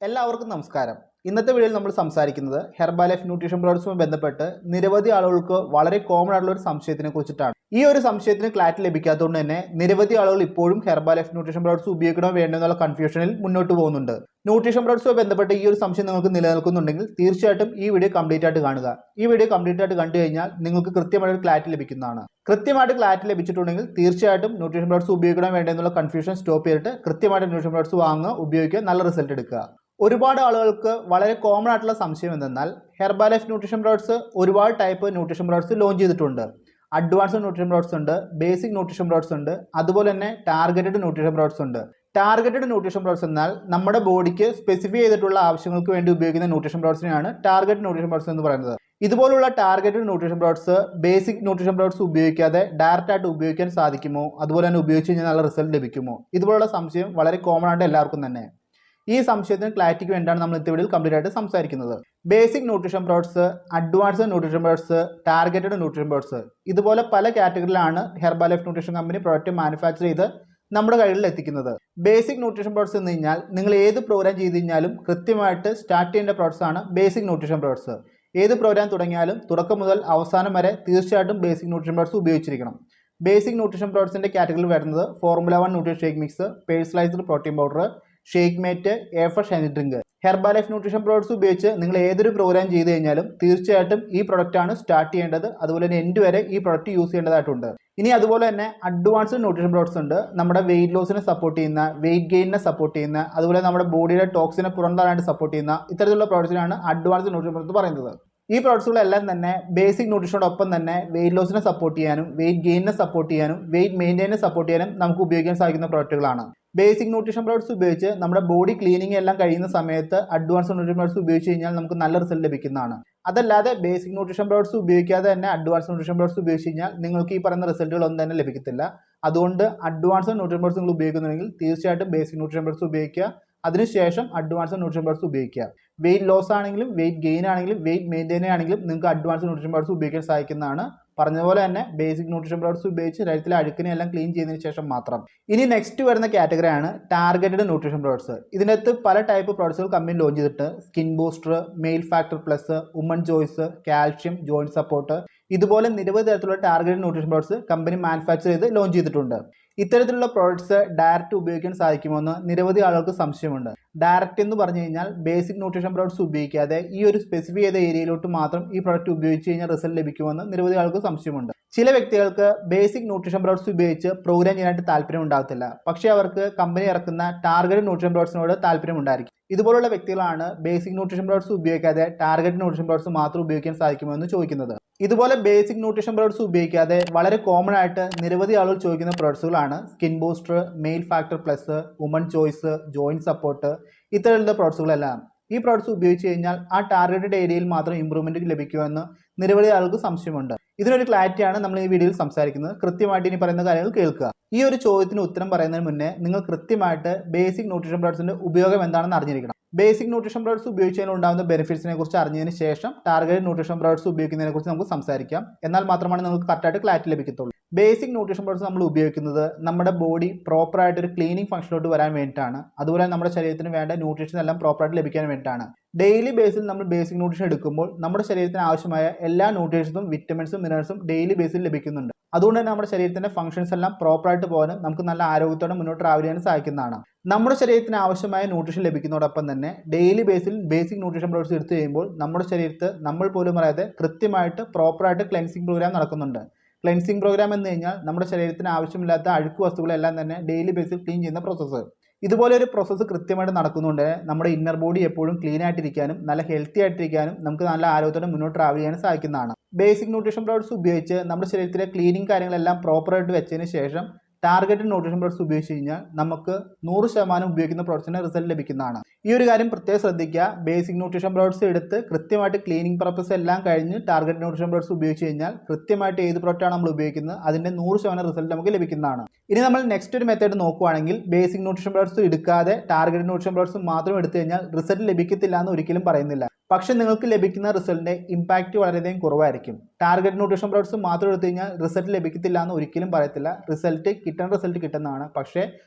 എല്ലാവർക്കും നമസ്കാരം. ഇന്നത്തെ വീഡിയോയിൽ നമ്മൾ സംസാരിക്കുന്നത് ഹെർബാലൈഫ് ന്യൂട്രീഷൻ പ്രോഡക്ട്സുമായി ബന്ധപ്പെട്ട് നിരവധി ആളുകൾക്ക് വളരെ കോമൺ ആയിട്ടുള്ള ഒരു സംശയത്തിനെ കുറിച്ചിട്ടാണ്. ഈ ഒരു സംശയത്തിന് ക്ലാരിറ്റി ലഭിക്കാത്തതുകൊണ്ട് തന്നെ നിരവധി ആളുകൾ ഇപ്പോഴും ഹെർബാലൈഫ് ന്യൂട്രീഷൻ പ്രോഡക്ട്സ് ഉപയോഗിക്കണോ വേണ്ടോ എന്നുള്ള കൺഫ്യൂഷനിൽ മുന്നോട്ട് പോകുന്നുണ്ട്. ന്യൂട്രീഷൻ പ്രോഡക്ട്സുമായി ബന്ധപ്പെട്ട് ഈ ഒരു സംശയം നിങ്ങൾക്ക് നിലനിൽക്കുന്നുണ്ടെങ്കിൽ തീർച്ചയായിട്ടും ഈ വീഡിയോ കംപ്ലീറ്റ് ആയിട്ട് കാണുക. ഈ വീഡിയോ കംപ്ലീറ്റ് ആയിട്ട് കണ്ടു കഴിഞ്ഞാൽ നിങ്ങൾക്ക് കൃത്യമായ ഒരു ക്ലാരിറ്റി ലഭിക്കുന്നതാണ്. കൃത്യമായിട്ട് ക്ലാരിറ്റി ലഭിച്ചിട്ടുണ്ടെങ്കിൽ തീർച്ചയായിട്ടും ന്യൂട്രീഷൻ പ്രോഡക്ട്സ് ഉപയോഗിക്കണോ വേണ്ടോ എന്നുള്ള കൺഫ്യൂഷൻ സ്റ്റോപ്പ് ചെയ്തിട്ട് കൃത്യമായിട്ട് ന്യൂട്രീഷൻ പ്രോഡക്ട്സ് വാങ്ങുക, ഉപയോഗിക്കുക, നല്ല റിസൾട്ട് എടുക്കുക. ഒരുപാട് ആളുകൾക്ക് വളരെ കോമൺ ആയിട്ടുള്ള സംശയം എന്തെന്നാൽ ഹെർബാലൈഫ് ന്യൂട്രീഷൻ പ്രോഡക്ട്സ് ഒരുപാട് ടൈപ്പ് ന്യൂട്രീഷൻ പ്രോഡക്ട്സ് ലോഞ്ച് ചെയ്തിട്ടുണ്ട്. അഡ്വാൻസ്ഡ് ന്യൂട്രീഷൻ പ്രോഡക്ട്സ് ഉണ്ട്, ബേസിക് ന്യൂട്രീഷൻ പ്രോഡക്ട്സ് ഉണ്ട്, അതുപോലെ തന്നെ ടാർഗറ്റഡ് ന്യൂട്രീഷൻ പ്രോഡക്ട്സ് ഉണ്ട്. ടാർഗറ്റഡ് ന്യൂട്രീഷൻ പ്രോഡക്ട്സ് എന്നാൽ നമ്മുടെ ബോഡിക്ക് സ്പെസിഫൈ ചെയ്തിട്ടുള്ള ആവശ്യങ്ങൾക്ക് വേണ്ടി ഉപയോഗിക്കുന്ന ന്യൂട്രീഷൻ പ്രോഡക്ട്സിനെയാണ് ടാർഗറ്റ് ന്യൂട്രീഷൻ പ്രോഡക്ട്സ് എന്ന് പറയുന്നത്. ഇതുപോലുള്ള targeted nutrition products basic nutrition products ഉപയോഗിക്കാതെ ഡയറക്റ്റ് ആയിട്ട് ഉപയോഗിക്കാൻ സാധിക്കുമോ, അതുപോലെ തന്നെ ഉപയോഗിച്ച് കഴിഞ്ഞാൽ നല്ല റിസൾട്ട് ലഭിക്കുമോ, ഇതുപോലുള്ള സംശയം വളരെ കോമൺ ആയിട്ട് എല്ലാവർക്കും തന്നെ. ഈ സംശയത്തിന് ക്ലാരിറ്റിക്ക് വേണ്ടിയാണ് നമ്മൾ ഇന്നത്തെ വീഡിയോയിൽ കംപ്ലീറ്റ് ആയിട്ട് സംസാരിക്കുന്നത്. Basic nutrition products, advanced nutrition products, targeted nutrition products, ഇതുപോലെ പല കാറ്റഗറിയിലാണ് Herbalife nutrition company product manufacture ചെയ്ത് നമ്മുടെ കയ്യിൽ എത്തിക്കുന്നത്. ബേസിക് ന്യൂട്രീഷൻ പ്രോഡക്ട്സ് എന്ന് കഴിഞ്ഞാൽ നിങ്ങൾ ഏത് പ്രോഗ്രാം ചെയ്ത് കഴിഞ്ഞാലും കൃത്യമായിട്ട് സ്റ്റാർട്ട് ചെയ്യേണ്ട പ്രോഡക്ട്സ് ആണ് ബേസിക് ന്യൂട്രീഷൻ പ്രോഡക്ട്സ്. ഏത് പ്രോഗ്രാം തുടങ്ങിയാലും തുടക്കം മുതൽ അവസാനം വരെ തീർച്ചയായിട്ടും ബേസിക് ന്യൂട്രീഷൻ പ്രോഡക്ട്സ് ഉപയോഗിച്ചിരിക്കണം. ബേസിക് ന്യൂട്രീഷൻ പ്രോഡക്ട്സിന്റെ കാറ്റഗറിയിൽ വരുന്നത് formula 1 nutrition shake mix, personalised protein powder, shake mate, afresh energy drink. Herbalife nutrition products ഉപയോഗിച്ച് നിങ്ങൾ ഏതൊരു പ്രോഗ്രാം ചെയ്ത് കഴിഞ്ഞാലും തീർച്ചയായിട്ടും ഈ പ്രൊഡക്റ്റ് ആണ് സ്റ്റാർട്ട് ചെയ്യേണ്ടത്. അതുപോലെ തന്നെ എൻഡ് വരെ ഈ പ്രൊഡക്റ്റ് യൂസ് ചെയ്യേണ്ടതായിട്ടുണ്ട്. ഇനി അതുപോലെ തന്നെ അഡ്വാൻസ്ഡ് ന്യൂട്രീഷൻ പ്രോഡക്ട്സ് ഉണ്ട്. നമ്മുടെ വെയിറ്റ് ലോസിനെ സപ്പോർട്ട് ചെയ്യുന്ന, വെയിറ്റ് ഗെയിനിനെ സപ്പോർട്ട് ചെയ്യുന്ന, അതുപോലെ നമ്മുടെ ബോഡിയുടെ ടോക്സിനെ പുറന്തള്ളാനായിട്ട് സപ്പോർട്ട് ചെയ്യുന്ന ഇത്തരത്തിലുള്ള പ്രോഡക്ട്സിനാണ് അഡ്വാൻസ്ഡ് ന്യൂട്രീഷൻ പ്രോഡക്ട്സ് പറയുന്നത്. ഈ പ്രോഡക്ട്സുകളെല്ലാം തന്നെ ബേസിക് ന്യൂട്രീഷനോടൊപ്പം തന്നെ വെയിറ്റ് ലോസിനെ സപ്പോർട്ട് ചെയ്യാനും, വെയിറ്റ് ഗെയിനിനെ സപ്പോർട്ട് ചെയ്യാനും, വെയിറ്റ് മെയിൻറ്റെയിനെ സപ്പോർട്ട് ചെയ്യാനും നമുക്ക് ഉപയോഗിക്കാൻ സാധിക്കുന്ന പ്രോഡക്റ്റുകളാണ്. ബേസിക് ന്യൂട്രീഷൻ പ്രോഡക്ട്സ് ഉപയോഗിച്ച് നമ്മുടെ ബോഡി ക്ലീനിങ് എല്ലാം കഴിയുന്ന സമയത്ത് അഡ്വാൻസ്ഡ് ന്യൂട്രീഷൻ പ്രോഡക്ട്സ് ഉപയോഗിച്ച് കഴിഞ്ഞാൽ നമുക്ക് നല്ല റിസൾട്ട് ലഭിക്കുന്നതാണ്. അതല്ലാതെ ബേസിക് ന്യൂട്രീഷൻ പ്രോഡക്ട്സ് ഉപയോഗിക്കാതെ തന്നെ അഡ്വാൻസ്ഡ് ന്യൂട്രീഷൻ പ്രോഡക്ട്സ് ഉപയോഗിച്ച് കഴിഞ്ഞാൽ നിങ്ങൾക്ക് ഈ പറയുന്ന റിസൾട്ടുകളൊന്നും തന്നെ ലഭിക്കത്തില്ല. അതുകൊണ്ട് അഡ്വാൻസ്ഡ് ന്യൂട്രീഷൻ പ്രോഡക്ട്സ് നിങ്ങൾ ഉപയോഗിക്കുന്നുണ്ടെങ്കിൽ തീർച്ചയായിട്ടും ബേസിക് ന്യൂട്രീഷൻ പ്രോഡക്ട്സ് ഉപയോഗിക്കുക. അതിനുശേഷം അഡ്വാൻസ്ഡ് ന്യൂട്രീഷൻ പ്രോഡക്ട്സ് ഉപയോഗിക്കുക. വെയിറ്റ് ലോസ് ആണെങ്കിലും വെയിറ്റ് ഗെയിൻ ആണെങ്കിലും വെയിറ്റ് മെയിൻറ്റെയിൻ ആണെങ്കിലും നിങ്ങൾക്ക് അഡ്വാൻസ്ഡ് ന്യൂട്രീഷൻ പ്രോഡക്ട്സ് ഉപയോഗിക്കാൻ സാധിക്കുന്നതാണ്. പറഞ്ഞതുപോലെ തന്നെ ബേസിക് ന്യൂട്രീഷൻ പ്രോഡക്ട്സ് ഉപയോഗിച്ച് ശരീരത്തിലെ അഴുക്കിനെ എല്ലാം ക്ലീൻ ചെയ്തതിനു ശേഷം മാത്രം. ഇനി നെക്സ്റ്റ് വരുന്ന കാറ്റഗറിയാണ് ടാർഗറ്റഡ് ന്യൂട്രീഷൻ പ്രോഡക്ട്സ്. ഇതിനകത്ത് പല ടൈപ്പ് പ്രോഡക്ട്സുകൾ കമ്പനി ലോഞ്ച് ചെയ്തിട്ട് skin booster, male factor plus, woman choice, calcium, joint support, ഇതുപോലെ നിരവധി തരത്തിലുള്ള targeted nutrition products company manufacture ചെയ്ത് ലോഞ്ച് ചെയ്തിട്ടുണ്ട്. ഇത്തരത്തിലുള്ള പ്രോഡക്ട്സ് ഡയറക്റ്റ് ഉപയോഗിക്കാൻ സാധിക്കുമെന്ന് നിരവധി ആളുകൾക്ക് സംശയമുണ്ട്. ഡയറക്റ്റ് എന്ന് പറഞ്ഞു കഴിഞ്ഞാൽ ബേസിക് ന്യൂട്രീഷൻ പ്രോഡക്ട്സ് ഉപയോഗിക്കാതെ ഈ ഒരു സ്പെസിഫൈ ചെയ്ത ഏരിയയിലോട്ട് മാത്രം ഈ പ്രോഡക്റ്റ് ഉപയോഗിച്ച് കഴിഞ്ഞാൽ റിസൾട്ട് ലഭിക്കുമെന്ന് നിരവധി ആൾക്ക് സംശയമുണ്ട്. ചില വ്യക്തികൾക്ക് ബേസിക് ന്യൂട്രീഷൻ പ്രോഡക്ട്സ് ഉപയോഗിച്ച് പ്രോഗ്രാം ചെയ്യാനായിട്ട് താല്പര്യം ഉണ്ടാകത്തില്ല. പക്ഷേ അവർക്ക് കമ്പനി ഇറക്കുന്ന ടാർഗറ്റ് ന്യൂട്രീഷൻ പ്രോഡക്ട്സിനോട് താല്പര്യം ഉണ്ടായിരിക്കും. ഇതുപോലുള്ള വ്യക്തികളാണ് ബേസിക് ന്യൂട്രീഷൻ പ്രോഡക്ട്സ് ഉപയോഗിക്കാതെ ടാർഗറ്റ് ന്യൂട്രീഷൻ പ്രോഡക്ട്സ് മാത്രം ഉപയോഗിക്കാൻ സാധിക്കുമെന്ന് ചോദിക്കുന്നത്. ഇതുപോലെ ബേസിക് ന്യൂട്രീഷൻ പ്രോഡക്ട്സ് ഉപയോഗിക്കാതെ വളരെ കോമൺ ആയിട്ട് നിരവധി ആളുകൾ ചോദിക്കുന്ന പ്രോഡക്ട്സുകളാണ് skin booster, male factor plus, woman choice, joint support, ഇത്തരത്തിലുള്ള പ്രോഡക്ട്സുകളെല്ലാം. ഈ പ്രോഡക്ട്സ് ഉപയോഗിച്ച് കഴിഞ്ഞാൽ ആ ടാർഗറ്റഡ് ഏരിയയിൽ മാത്രം ഇമ്പ്രൂവ്മെന്റ് ലഭിക്കുമെന്ന് നിരവധി ആൾക്ക് സംശയമുണ്ട്. ഇതിനൊരു ക്ലാരിറ്റിയാണ് നമ്മൾ ഈ വീഡിയോയിൽ സംസാരിക്കുന്നത്. കൃത്യമായിട്ട് ഇനി പറയുന്ന കാര്യങ്ങൾ കേൾക്കുക. ഈ ഒരു ചോദ്യത്തിന് ഉത്തരം പറയുന്നതിന് മുന്നേ നിങ്ങൾ കൃത്യമായിട്ട് ബേസിക് ന്യൂട്രീഷൻ പ്രോഡക്ട്സിന്റെ ഉപയോഗം എന്താണെന്ന് അറിഞ്ഞിരിക്കണം. ബേസിക് ന്യൂട്രീഷൻ പ്രോഡക്ട്സ് ഉപയോഗിച്ചതിൽ ഉണ്ടാകുന്ന ബെനിഫിറ്റ്സിനെ കുറിച്ച് അറിഞ്ഞതിന് ശേഷം ടാർഗറ്റ് ന്യൂട്രീഷൻ പ്രോഡക്ട്സ് ഉപയോഗിക്കുന്നതിനെ കുറിച്ച് നമുക്ക് സംസാരിക്കാം. എന്നാൽ മാത്രമാണ് നിങ്ങൾക്ക് കറക്റ്റായിട്ട് ക്ലാരിറ്റി ലഭിക്കത്തുള്ളൂ. ബേസിക് ന്യൂട്രീഷൻ പ്രോഡക്ട്സ് നമ്മൾ ഉപയോഗിക്കുന്നത് നമ്മുടെ ബോഡി പ്രോപ്പറായിട്ട് ഒരു ക്ലീനിങ് ഫംഗ്ഷനിലോട്ട് വരാൻ വേണ്ടിയിട്ടാണ്. അതുപോലെ നമ്മുടെ ശരീരത്തിന് വേണ്ട ന്യൂട്രീഷൻ എല്ലാം പ്രോപ്പറായിട്ട് ലഭിക്കാൻ വേണ്ടിയിട്ടാണ്. ഡെയിലി ബേസിൽ നമ്മൾ ബേസിക് ന്യൂട്രീഷൻ എടുക്കുമ്പോൾ നമ്മുടെ ശരീരത്തിന് ആവശ്യമായ എല്ലാ ന്യൂട്രീഷൻസും വിറ്റമിൻസും മിനറൽസും ഡെയിലി ബേസിൽ ലഭിക്കുന്നുണ്ട്. അതുകൊണ്ട് തന്നെ നമ്മുടെ ശരീരത്തിന്റെ ഫംഗ്ഷൻസ് എല്ലാം പ്രോപ്പറായിട്ട് പോകാനും നമുക്ക് നല്ല ആരോഗ്യത്തോടെ മുന്നോട്ട് ട്രാവൽ ചെയ്യാൻ സാധിക്കുന്നതാണ്. നമ്മുടെ ശരീരത്തിന് ആവശ്യമായ ന്യൂട്രീഷൻ ലഭിക്കുന്നതോടൊപ്പം തന്നെ ഡെയിലി ബേസിൽ ബേസിക് ന്യൂട്രീഷൻ പ്രോഡക്ട്സ് എടുത്തു കഴിയുമ്പോൾ നമ്മുടെ ശരീരത്ത് നമ്മൾ പോലും അറിയാതെ കൃത്യമായിട്ട് പ്രോപ്പറായിട്ട് ക്ലെൻസിങ് പ്രോഗ്രാം നടക്കുന്നുണ്ട്. ക്ലെൻസിങ് പ്രോഗ്രാം എന്ന് കഴിഞ്ഞാൽ നമ്മുടെ ശരീരത്തിന് ആവശ്യമില്ലാത്ത അഴുക്ക് വസ്തുക്കളെല്ലാം തന്നെ ഡെയിലി ബേസിൽ ക്ലീൻ ചെയ്യുന്ന പ്രോസസ്സ്. ഇതുപോലെ ഒരു പ്രോസസ്സ് കൃത്യമായിട്ട് നടക്കുന്നുണ്ട് നമ്മുടെ ഇന്നർ ബോഡി എപ്പോഴും ക്ലീൻ ആയിട്ടിരിക്കാനും നല്ല ഹെൽത്തി ആയിട്ടിരിക്കാനും നമുക്ക് നല്ല ആരോഗ്യത്തോടെ മുന്നോട്ട് ട്രാവൽ ചെയ്യാൻ സാധിക്കുന്നതാണ്. ബേസിക് ന്യൂട്രീഷൻ പ്രോഡക്ട്സ് ഉപയോഗിച്ച് നമ്മുടെ ശരീരത്തിലെ ക്ലീനിങ് കാര്യങ്ങളെല്ലാം പ്രോപ്പറായിട്ട് വെച്ചതിന് ശേഷം ടാർഗറ്റഡ് ന്യൂട്രീഷൻ പ്രോഡക്ട്സ് ഉപയോഗിച്ച് കഴിഞ്ഞാൽ നമുക്ക് 100% ഉപയോഗിക്കുന്ന പ്രോഡക്ട്സിന് റിസൾട്ട് ലഭിക്കുന്നതാണ്. ഈ ഒരു കാര്യം പ്രത്യേകം ശ്രദ്ധിക്കുക. ബേസിക് ന്യൂട്രീഷൻ പ്രോഡക്ട്സ് എടുത്ത് കൃത്യമായിട്ട് ക്ലീനിങ് പർപ്പസ് എല്ലാം കഴിഞ്ഞ് ടാർഗറ്റ് ന്യൂട്രീഷൻ പ്രോഡക്ട്സ് ഉപയോഗിച്ച് കഴിഞ്ഞാൽ കൃത്യമായിട്ട് ഏത് പ്രോഡക്റ്റാണ് നമ്മൾ ഉപയോഗിക്കുന്നത് അതിൻ്റെ 100% റിസൾട്ട് നമുക്ക് ലഭിക്കുന്നതാണ്. ഇനി നമ്മൾ നെക്സ്റ്റ് ഒരു മെത്തേഡ് നോക്കുകയാണെങ്കിൽ ബേസിക് ന്യൂട്രീഷൻ പ്രോഡക്ട്സ് എടുക്കാതെ ടാർഗറ്റ് ന്യൂട്രീഷൻ പ്രോഡക്ട്സ് മാത്രം എടുത്തു കഴിഞ്ഞാൽ റിസൾട്ട് ലഭിക്കത്തില്ല എന്ന് ഒരിക്കലും പറയുന്നില്ല. പക്ഷെ നിങ്ങൾക്ക് ലഭിക്കുന്ന റിസൾട്ടിന്റെ ഇമ്പാക്റ്റ് വളരെയധികം കുറവായിരിക്കും. ടാർഗറ്റ് ന്യൂട്രീഷൻ പ്രോഡക്ട്സ് മാത്രം എടുത്തു കഴിഞ്ഞാൽ റിസൾട്ട് ലഭിക്കത്തില്ല എന്ന് ഒരിക്കലും പറയത്തില്ല. റിസൾട്ട് കിട്ടുന്നതാണ്, പക്ഷേ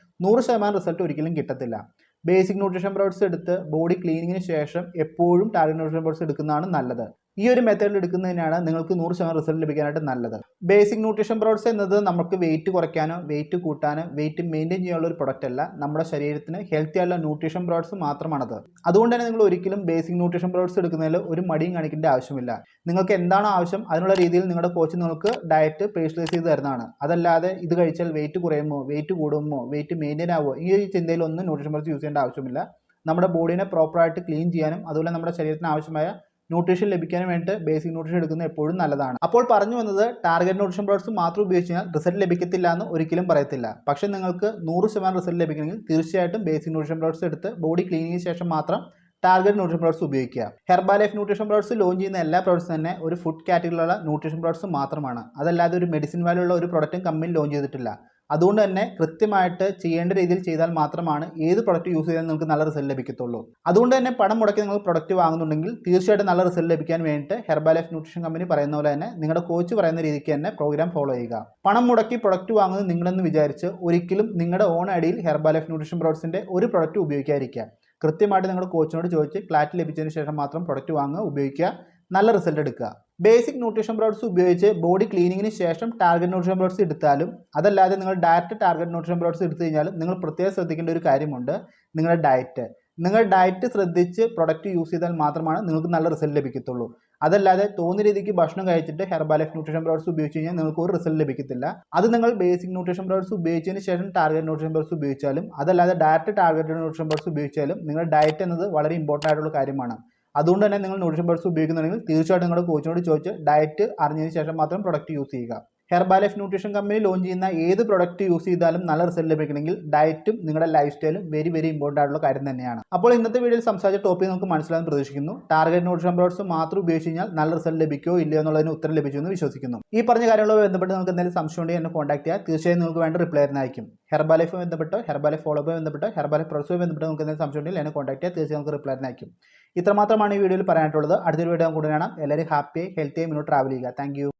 100% റിസൾട്ട് ഒരിക്കലും കിട്ടത്തില്ല. ബേസിക് ന്യൂട്രീഷൻ പ്രോഡക്ട്സ് എടുത്ത് ബോഡി ക്ലീനിങ്ങിന് ശേഷം എപ്പോഴും ടാർഗറ്റ് ന്യൂട്രീഷൻ പ്രോഡക്ട്സ് എടുക്കുന്നതാണ് നല്ലത്. ഈ ഒരു മെത്തേഡിൽ എടുക്കുന്നതിനാണ് നിങ്ങൾക്ക് 100% റിസൾട്ട് ലഭിക്കാനായിട്ട് നല്ലത്. ബേസിക് ന്യൂട്രീഷൻ പ്രോഡക്ട്സ് എന്നത് നമുക്ക് വെയിറ്റ് കുറയ്ക്കാനോ വെയിറ്റ് കൂട്ടാനോ വെയിറ്റ് മെയിൻറ്റെയിൻ ചെയ്യാനുള്ള ഒരു പ്രൊഡക്റ്റ് അല്ല, നമ്മുടെ ശരീരത്തിന് ഹെൽത്തി ആയിട്ടുള്ള ന്യൂട്രീഷൻ പ്രോഡക്ട്സ് മാത്രമാണത്. അതുകൊണ്ട് തന്നെ നിങ്ങൾ ഒരിക്കലും ബേസിക് ന്യൂട്രീഷൻ പ്രോഡക്ട്സ് എടുക്കുന്നതിൽ ഒരു മടിയും കാണിക്കേണ്ട ആവശ്യമില്ല. നിങ്ങൾക്ക് എന്താണ് ആവശ്യം അതിനുള്ള രീതിയിൽ നിങ്ങളുടെ കോച്ച് നിങ്ങൾക്ക് ഡയറ്റ് പേഴ്സണലൈസ് ചെയ്ത് തരുന്നതാണ്. അതല്ലാതെ ഇത് കഴിച്ചാൽ വെയിറ്റ് കുറയുമോ വെയിറ്റ് കൂടുമോ വെയിറ്റ് മെയിൻറ്റെയിൻ ആവുമോ ഈ ഒരു ചിന്തയിലൊന്നും ന്യൂട്രീഷൻ പ്രോഡക്ട്സ് യൂസ് ചെയ്യേണ്ട ആവശ്യമില്ല. നമ്മുടെ ബോഡീനെ പ്രോപ്പറായിട്ട് ക്ലീൻ ചെയ്യാനും അതുപോലെ നമ്മുടെ ശരീരത്തിന് ആവശ്യമായ ന്യൂട്രീഷൻ ലഭിക്കാനും വേണ്ടി ബേസിക് ന്യൂട്രീഷൻ എടുക്കുന്നത് എപ്പോഴും നല്ലതാണ്. അപ്പോൾ പറഞ്ഞു വന്നത് ടാർഗറ്റ് ന്യൂട്രീഷൻ പ്രോഡക്ട്സ് മാത്രം ഉപയോഗിച്ച് കഴിഞ്ഞാൽ റിസൾട്ട് ലഭിക്കത്തില്ല എന്ന് ഒരിക്കലും പറയത്തില്ല. പക്ഷേ നിങ്ങൾക്ക് 100% റിസൾട്ട് ലഭിക്കണമെങ്കിൽ തീർച്ചയായിട്ടും ബേസിക് ന്യൂട്രീഷൻ പ്രോഡക്ട്സ് എടുത്ത് ബോഡി ക്ലീനിങ്ങിന് ശേഷം മാത്രം ടാർഗറ്റ് ന്യൂട്രീഷൻ പ്രോഡക്ട്സ് ഉപയോഗിക്കുക. ഹെർബാലൈഫ് ന്യൂട്രീഷൻ പ്രോഡക്ട്സ് ലോഞ്ച് ചെയ്യുന്ന എല്ലാ പ്രോഡക്ട്സ് തന്നെ ഒരു ഫുഡ് കാറ്റഗറിയിലുള്ള ന്യൂട്രീഷൻ പ്രോഡക്ട്സ് മാത്രമാണ്. അതല്ലാതെ ഒരു മെഡിസിൻ വാല്യൂ ഉള്ള ഒരു പ്രൊഡക്റ്റും കമ്പനി ലോഞ്ച് ചെയ്തിട്ടില്ല. അതുകൊണ്ട് തന്നെ കൃത്യമായിട്ട് ചെയ്യേണ്ട രീതിയിൽ ചെയ്താൽ മാത്രമാണ് ഏത് പ്രൊഡക്റ്റ് യൂസ് ചെയ്താൽ നിങ്ങൾക്ക് നല്ല റിസൾട്ട് ലഭിക്കത്തുള്ളൂ. അതുകൊണ്ട് തന്നെ പണം മുടക്കി നിങ്ങൾ പ്രൊഡക്റ്റ് വാങ്ങുന്നുണ്ടെങ്കിൽ തീർച്ചയായിട്ടും നല്ല റിസൾട്ട് ലഭിക്കാൻ വേണ്ടിയിട്ട് ഹെർബാലൈഫ് ന്യൂട്രീഷൻ കമ്പനി പറയുന്ന പോലെ തന്നെ നിങ്ങളുടെ കോച്ച് പറയുന്ന രീതിക്ക് തന്നെ പ്രോഗ്രാം ഫോളോ ചെയ്യുക. പണം മുടക്കി പ്രൊഡക്റ്റ് വാങ്ങുന്നത് നിങ്ങളെന്ന് വിചാരിച്ച് ഒരിക്കലും നിങ്ങളുടെ ഓൺ ഐഡിയിൽ ഹെർബാലൈഫ് ന്യൂട്രീഷൻ പ്രോഡക്ട്സിൻ്റെ ഒരു പ്രൊഡക്റ്റ് ഉപയോഗിക്കാതിരിക്കുക. കൃത്യമായിട്ട് നിങ്ങളുടെ കോച്ചിനോട് ചോദിച്ച് ക്ലാരിറ്റി ലഭിച്ചതിന് ശേഷം മാത്രം പ്രൊഡക്റ്റ് വാങ്ങുക, ഉപയോഗിക്കുക, നല്ല റിസൾട്ട് എടുക്കുക. ബേസിക് ന്യൂട്രീഷൻ പ്രോഡക്ട്സ് ഉപയോഗിച്ച് ബോഡി ക്ലീനിങ്ങിന് ശേഷം ടാർഗറ്റ് ന്യൂട്രീഷൻ പ്രോഡക്ട്സ് എടുത്താലും അതല്ലാതെ നിങ്ങൾ ഡയറക്റ്റ് ടാർഗറ്റ് ന്യൂട്രീഷൻ പ്രോഡക്ട്സ് എടുത്തു കഴിഞ്ഞാലും നിങ്ങൾ പ്രത്യേകം ശ്രദ്ധിക്കേണ്ട ഒരു കാര്യമുണ്ട്, നിങ്ങളുടെ ഡയറ്റ്. നിങ്ങൾ ഡയറ്റ് ശ്രദ്ധിച്ച് പ്രൊഡക്റ്റ് യൂസ് ചെയ്താൽ മാത്രമാണ് നിങ്ങൾക്ക് നല്ല റിസൾട്ട് ലഭിക്കത്തുള്ളൂ. അതല്ലാതെ തോന്നിയ രീതിക്ക് ഭക്ഷണം കഴിച്ചിട്ട് ഹെർബാലൈഫ് ന്യൂട്രീഷൻ പ്രോഡക്ട്സ് ഉപയോഗിച്ച് കഴിഞ്ഞാൽ നിങ്ങൾക്ക് ഒരു റിസൾട്ട് ലഭിക്കത്തില്ല. അത് നിങ്ങൾ ബേസിക് ന്യൂട്രീഷൻ പ്രോഡക്ട്സ് ഉപയോഗിച്ചതിന് ശേഷം ടാർഗറ്റ് ന്യൂട്രീഷൻ പ്രോഡക്ട്സ് ഉപയോഗിച്ചാലും അതല്ലാതെ ഡയറക്റ്റ് ടാർഗറ്റ് ന്യൂട്രീഷൻ പ്രോഡക്ട്സ് ഉപയോഗിച്ചാലും നിങ്ങളുടെ ഡയറ്റ് എന്നത് വളരെ ഇമ്പോർട്ടൻ്റ് ആയിട്ടുള്ള കാര്യമാണ്. അതുകൊണ്ട് തന്നെ നിങ്ങൾ ന്യൂട്രീഷൻ പ്രോഡക്ട്സ് ഉപയോഗിക്കുന്നുണ്ടെങ്കിൽ തീർച്ചയായിട്ടും നിങ്ങളുടെ കോച്ചിനോട് ചോദിച്ച് ഡയറ്റ് അറിഞ്ഞതിന് ശേഷം മാത്രം പ്രൊഡക്റ്റ് യൂസ് ചെയ്യുക. ഹെർബാലൈഫ് ന്യൂട്രീഷൻ കമ്പനി ലോഞ്ച് ചെയ്യുന്ന ഏത് പ്രൊഡക്റ്റ് യൂസ് ചെയ്താലും നല്ല റിസൾട്ട് ലഭിക്കണമെങ്കിൽ ഡയറ്റും നിങ്ങളുടെ ലൈഫ് സ്റ്റൈലും വെരി ഇമ്പോർട്ടൻ്റ് ആയിട്ടുള്ള കാര്യം തന്നെയാണ്. അപ്പോൾ ഇന്നത്തെ വീഡിയോയിൽ സംസാരിച്ച ടോപ്പിക് നമുക്ക് മനസ്സിലാകാൻ പ്രതീക്ഷിക്കുന്നു. ടാർഗറ്റ് ന്യൂട്രീഷൻ പ്രോഡക്ട്സ് മാത്രം ഉപയോഗിച്ച് കഴിഞ്ഞാൽ നല്ല റിസൾട്ട് ലഭിക്കോ ഇല്ലയോ എന്നുള്ളതിന് ഉത്തരം ലഭിച്ചു എന്ന് വിശ്വസിക്കുന്നു. ഈ പറഞ്ഞ കാര്യങ്ങളുമായി ബന്ധപ്പെട്ട് നിങ്ങൾക്ക് എന്തെങ്കിലും സംശയം ഉണ്ടെങ്കിൽ എന്നെ കോൺടാക്ട് ചെയ്യുക. തീർച്ചയായും നിങ്ങൾക്ക് വേണ്ട റിപ്ലൈ ആയിരിക്കും. ഹെർബാലൈഫുമായി ബന്ധപ്പെട്ടോ ഹെർബാലൈഫ് ഫോളോപ്പുമായി ബന്ധപ്പെട്ടോ ഹെർബാലൈഫ് പ്രോഡക്ട്സുമായി ബന്ധപ്പെട്ട് നിങ്ങൾക്ക് എന്തെങ്കിലും സംശയം ഉണ്ടെങ്കിൽ എന്നെ കോൺടാക്ട് ചെയ്യുക. തീർച്ചയായും നമുക്ക് റിപ്ലൈ ആയിരിക്കും. ഇത്രമാത്രമാണ് ഈ വീഡിയോയിൽ പറയാനായിട്ടുള്ളത്. അടുത്തൊരു വീഡിയോ കൂടെ കാണാം. എല്ലാവരും ഹാപ്പി ഹെൽത്തി മുന്നോട്ട് ട്രാവൽ ചെയ്യുക. Thank you.